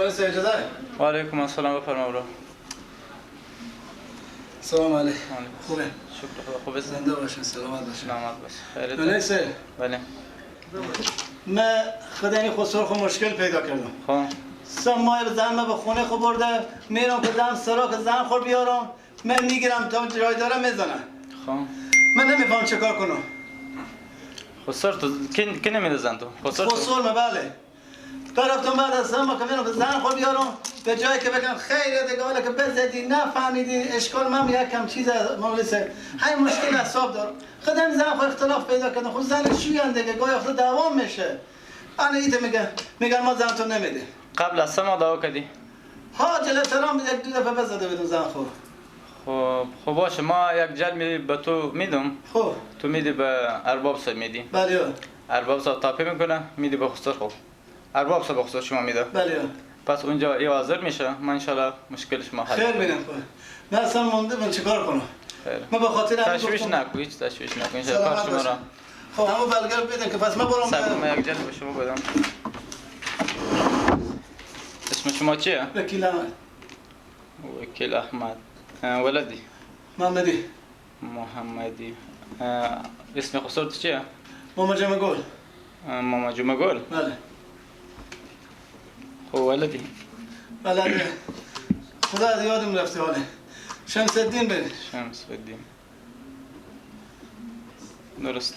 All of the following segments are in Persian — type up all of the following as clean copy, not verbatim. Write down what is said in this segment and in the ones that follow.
علیکم برای اجازه. و علیکم السلام بفرما برو. سلام علیکم. خوبه؟ شکر خدا. خوبه؟ زنده باشین، سلامت باشین. سلامت باش. خیرت؟ بله. بله. من خدای خسرو خو مشکل پیدا کردم. خب. 3 ماه زن به خونه خو برده، میرم که دم سراغ زن خور بیارم، من میگیرم تا جای دارم میزنه. خب. من نمیفهم چه کار کنم. خسر تو کی نمیده زن تو؟ خسر من بله. رفتم بعد از ما که میرم زن خور بیارم، به جایی که بگم خیلی دیگه حالا که بزدی نفهمیدی اشکال من یکم چیز مولسه همین مشکل حساب دارم. خودم زن خو اختلاف پیدا کردم. خود زن چی دیگه گاهی وقتا دوام میشه. انا ایده میگن ما زن تو نمیده. قبل از 3 ماه دعوا کردی؟ ها جلسرام یک 2 دفعه بزده بدون زن خو. خب باشه ما یک جل به تو میدم. خب تو میدی به ارباب صاحب میدی. بله. ارباب صاحب تاپی میکنه میدی به خسر خو. ارباب صاحب خسر شما میده. بله. پس اونجا ای حاضر میشه. من ان شاء الله مشکل شما حل خیر بینم. من اصلا مونده من چیکار کنم؟ خیر. من به خاطر تشویش نکن، هیچ تشویش نکن. ان شاء الله شما را. خب همو بلگر بدین که پس من برم. من یک جل به شما بدم. اسم شما چیه؟ وکیل احمد. وکیل احمد. ولدی؟ محمدی. اسم خسر تو چیه؟ ماما جمع گل. ماما جمع گل؟ بله. خب ولدی؟ ولدی. خدا از یادم رفته حاله. شمس الدین بده. شمس الدین. درست.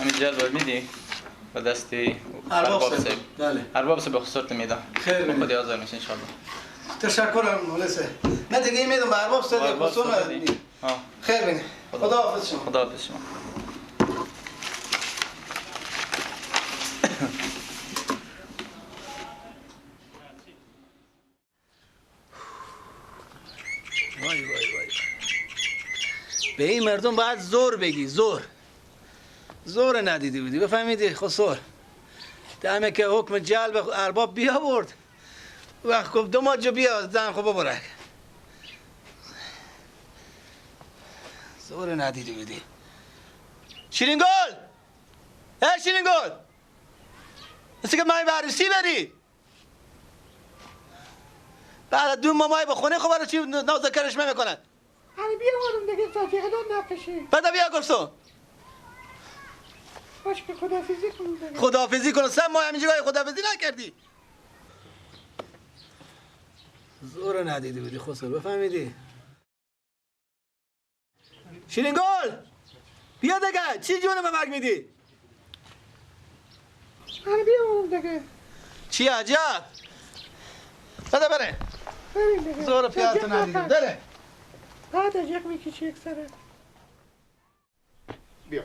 همین جلوه میدی؟ به دستی ارباب صاحب. بله. ارباب صاحب خسرت میدم. خیر بینید. خودی حاضر میشه انشالله. تشکرم مولسه. من دیگه میدم به ارباب صاحب خسرو ندید. خیر بینید. خدا حافظ شما. خدا حافظ شما. وای وای وای. به این مردم باید زور بگی. زور ندیدی بودی بفهمیدی خسر. دمه که حکم جلب ارباب بیا برد وقت گفت 2 ماه جو بیا زن خو ببرک. زور ندیدی بودی. شیرین گل شیرین گل مثل که مای بررسی بری بعد 2 ماه به خونه خو برای چی نازکرش میکنن. هری بیا آروم دیگه صافی خدا نکشه. بعد بیا گفتم باش که خداحافظی کنم دیگه. خداحافظی کنم 3 ماه همینجا خداحافظی نکردی. زور ندیدی بودی خسرو بفهمیدی. شیرین گل بیا دیگه چی جونه به مرگ میدی. هری بیا آروم دیگه. چی عجب بده بره. بریم دیگه. زور پیاتو ندیدی بره. بعد از یک میکشی یک سره. بیا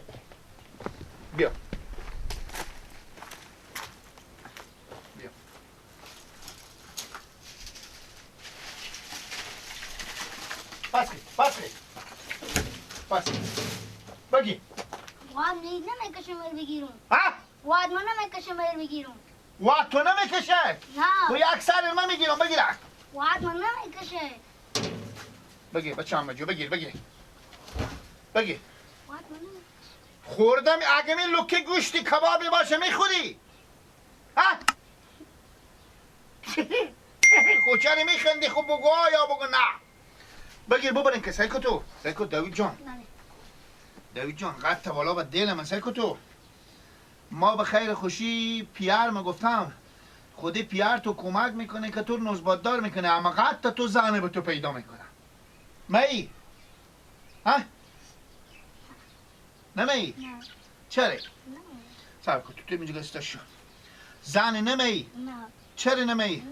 پس بگی واد نمیکشم بر بگیرم. ها؟ واد من نمیکشم بر بگیرم. واد تو نمیکشه؟ تو نه. یک سر من میگیرم بگیره. واد من نمیکشه. بگیر بچه همه جو بگیر واد من نمیکشه. خوردم اگه می لکه گوشتی کبابی باشه میخوری؟ ها؟ خوچانی میخندی خوب بگو یا بگو نه. بگیر ببرین که سیکو تو سیکو داوید جان. داوید جان قد والا به دل من سیکو تو. ما به خیر خوشی پیار ما گفتم خودی پیار تو کمک میکنه که تو نزباددار میکنه اما قد تو زنه به تو پیدا میکنه. می؟ ها؟ نمی؟ نه. چرا؟ صبر کن تو اینجا گسته شو. زن نمی؟ نه. چرا نمی؟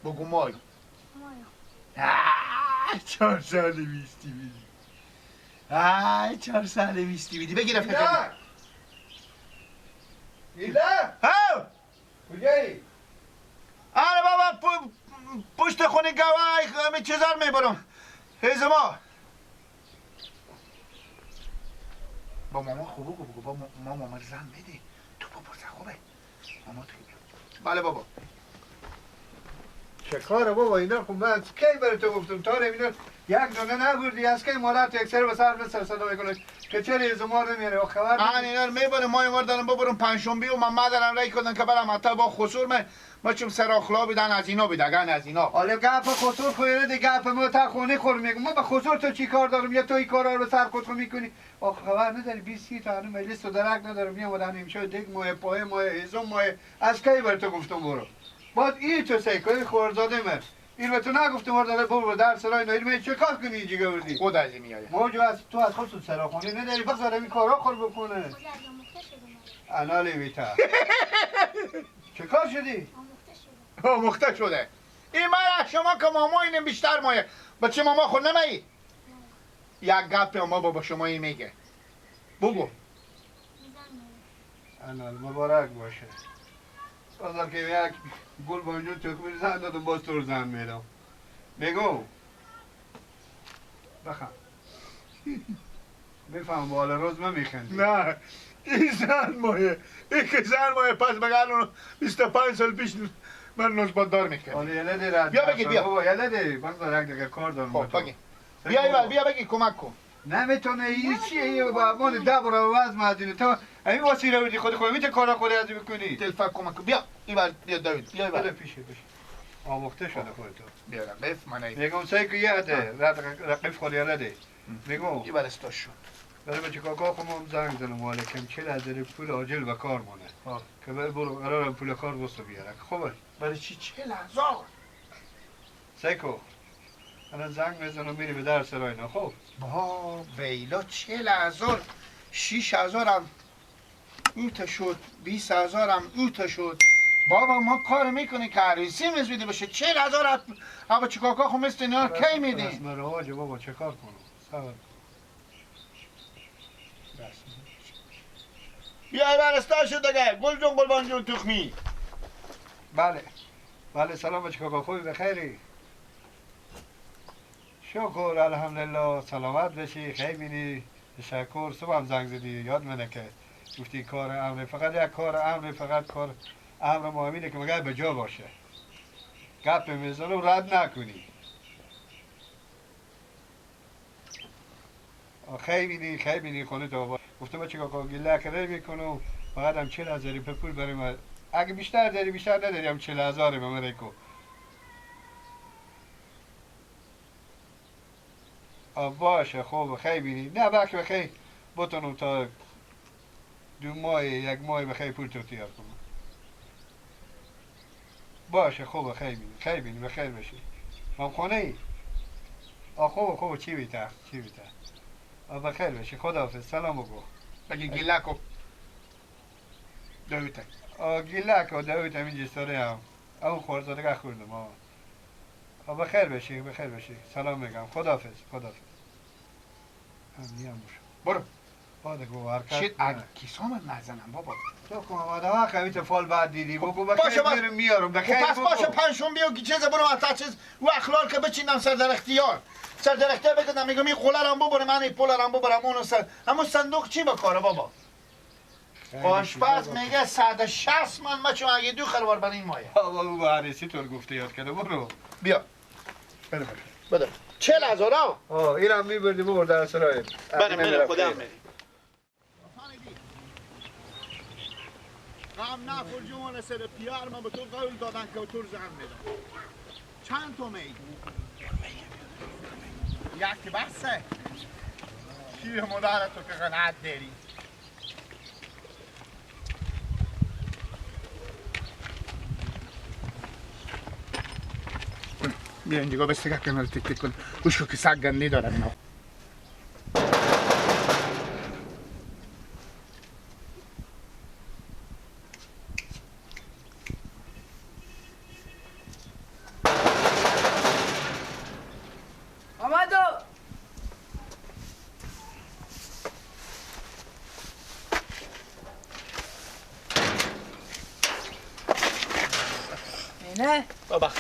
بگو مای. 4 سال بیستی بیدی. 4 سال بیستی بیدی. بگیره فکر. ایله هاو کجایی؟ آره بابا پشت خونه گواه همه چیزار میبرم. هیزما با ماما خوبه بگو با ماما زن میدی تو بپرسه خوبه ماما تو بله بابا چه کاره بابا اینا خب من کی برای تو گفتم تا اینا یک دونه نبردی از که مادر تو اکسر به سر صدا میکنه که چرا زمار نمیاره خبر آن اینا رو میبرم ما این دارم ببرم پنجشنبه و من دارم رای کردن که برم حتی با خسور ما چون سر اخلا بیدن از اینا بیدگن از اینا. حالا گپ خسور خویره دی گپ ما تا خونه خور میگم ما به خسور تو چی کار دارم یا تو این کارا رو سر خود میکنی آخه خبر نداری 20 تا هنوز مجلس و درک ندارم میام ودن نمیشه دیگه ماه پای ماه هزم ماه از کی بر تو گفتم برو بعد این تو سیکای خورزاده من این به تو نگفتم برو در سرای نهیر می چه کار کنی اینجا گوردی خود از این میایه موجو از تو از خود سرا خونه نداری بذار این کارا خور بکنه خود از آموخته شده من. انالی بیتا چه کار شدی آموخته شده این من شما که ماما اینم بیشتر مایه بچه ماما خود نمایی یک گپ ما با شما این میگه بگو انال مبارک باشه بازم که یک گل با اینجور تکمیل زن دادم باز تو رو زن میدم بگو بخم میفهم بالا روز من میخندی نه این زن مایه این که زن مایه پس بگرد 25 سال پیش من نسبت دار میکنم حالا یه دی رد بیا بگی، بیا. بابا یه دی بگذار یک دیگه کار دارم با خب تو. بگی بیا ایول بیا بگی کمک کن نمیتونه این چیه با من ده برو وز مدینه تو همین واسیله بودی خود میتونه کارا خودی از بکنی تلفن کمک کن بیا ایول بیا داوید بیا بده ایول پیشه آموخته شده خودتو بیا قف من ای میگم سعی که یاده رقیب خودی یاده میگم ایول استاش شد برای بچه کاکا خودم زنگ زنم مالکم 40,000 پول عاجل و کار مونه که برو قرارم پول کار بستو بیاره خوبه برای چی 40,000 سیکو الان زنگ میزنم میری به در سرای نه خب با ویلا 40,000 6,000 هم اوت شد 20,000 هم اوت شد بابا ما کار میکنی که عروسی میزویدی باشه 40,000 هم بچه کاکا خود مثل اینا کی میدی رسم رواجه بابا چه کار کنم صبر بیا ایول استاش شد دیگه گل جون قربان جون تخمی بله بله سلام بچه کاکا خوبی بخیری شکر الحمدلله سلامت بشی خیلی بینی تشکر صبح هم زنگ زدی یاد منه که گفتی کار امره فقط یک کار امره فقط کار امر مهمینه که مگر به جا باشه گپ میزنم رد نکنی خیلی بینی خونه تو با گفتم بچه کاکا گله کره میکنم فقط هم 40,000 پول بریم اگه بیشتر داری بیشتر نداری هم 40,000 به من ریکو باشه خوب خیلی بینی نه بلکه بخی بتونم تا 2 ماه 1 ماه بخی پول تو تیار کنم باشه خوبه خیلی بینی بخیر بشی من خونه ای خوبه چی بیتر بخیر بشی خداحافظ سلام بگو بگی گله کن داویده گله کن داوید همین جستاره هم اون خورزادگه خوردم بخیر بشی سلام میگم خداحافظ هم برو گو حرکت شید اگه کیسامت نزنم بابا تو کن آمده ها خیلی فال بعد دیدی بگو باشه، بخیر باشه. میرم میارم خب بخیر پس باشه پنجشنبه و چیز برو حتی چیز و اخلال که بچینم سر در اختیار بگردم میگم این قولرم ببره من این پولرم ببرم اونو سر اما صندوق چی بکاره بابا آشپز میگه 160 من بچه اگه 2 خروار برای این مایه بابا او به عریسی طور گفته یاد کرده برو بیا بده 40,000 اینم میبردی ببر در سرای بله خودم میری غم نخور جوان سر پیار من به تو قول دادن که تو زن میدم چند تو میگی؟ یکی بسه شیر مادر تو که قناعت داری بیا اینجا بستگاه کنار تک تک کن گوش که سگ گندی دارن اینا نه بابا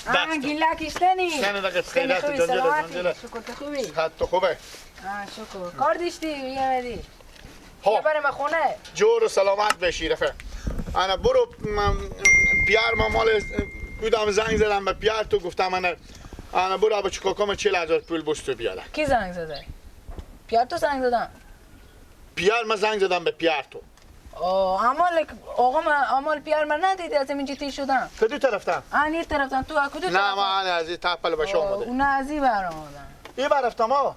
گیلا کشتنی سنه دقیقه خیلی خیلی خوبی سلامتی شکر تو خوبی خط تو خوبه شکر کار داشتی یه مدی خب برم خونه جور و سلامت بشی رفه انا برو پیار ما مال بودم زنگ زدم به پیار تو گفتم من انا برو با چیکار 40,000 پول بستو بیاره. کی زنگ زده؟ پیار تو زنگ زدم. پیار من زنگ زدم به پیار تو. آقا من عمال پیار من ندیدی از این جتی شدم. کدو طرفتم؟ این طرفتم تو کدو طرفتم؟ نه من از این تپل باشه اومده. اون از این برام آمدن. این برفتم ها.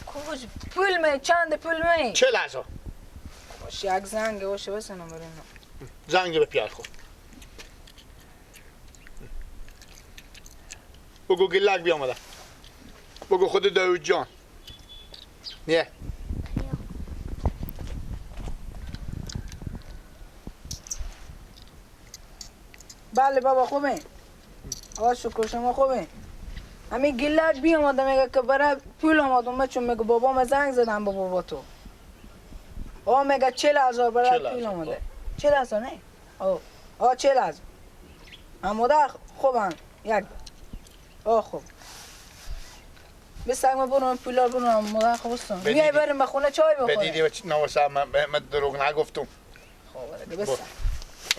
کجا پول می چند پول می؟ 40,000. باشه یک زنگ باشه بس نمبر اینا. زنگ به پیار خو. بگو گلک بیامده. بگو خود داوود جان. نه. بله بابا خوبه. آقا شکر شما خوبه. همین گلک بیامده میگه که برای پول آمدم چون میگه بابا من زنگ زدم با بابا تو. آقا میگه 40,000 برای پول آمده. 40,000 نه؟ آقا 40,000. آماده خوبم یک. خوب. بسیار ما برم پولا برم مادر خوبستم. میای بریم به خونه چای بخوریم. بدیدی نواسا من دروغ نگفتم. خب بسیار.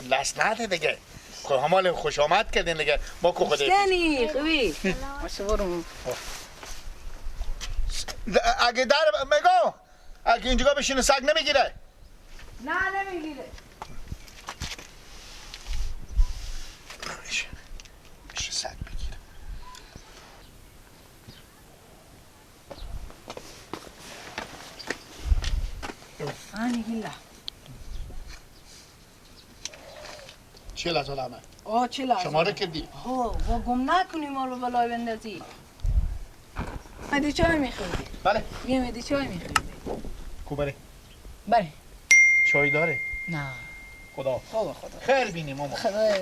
لست نده دیگه. خب همال خوش آمد کردین دیگه ما کو خودی. مشکنی خوبی. باشه برم. اگه در میگو اگه اینجا بشینه سگ نمیگیره. نه نمیگیره. میشه سگ بگیره. آنی گیلا. 40,000 همه. 40,000. شماره کردی؟ و گم نکنی مالو بلای بندازی. مدی چای میخوری؟ بله. یه مدی چای میخوری؟ کو بره؟ بله. چای داره؟ نه. خدا. خدا. خیر بینیم ماما. خدا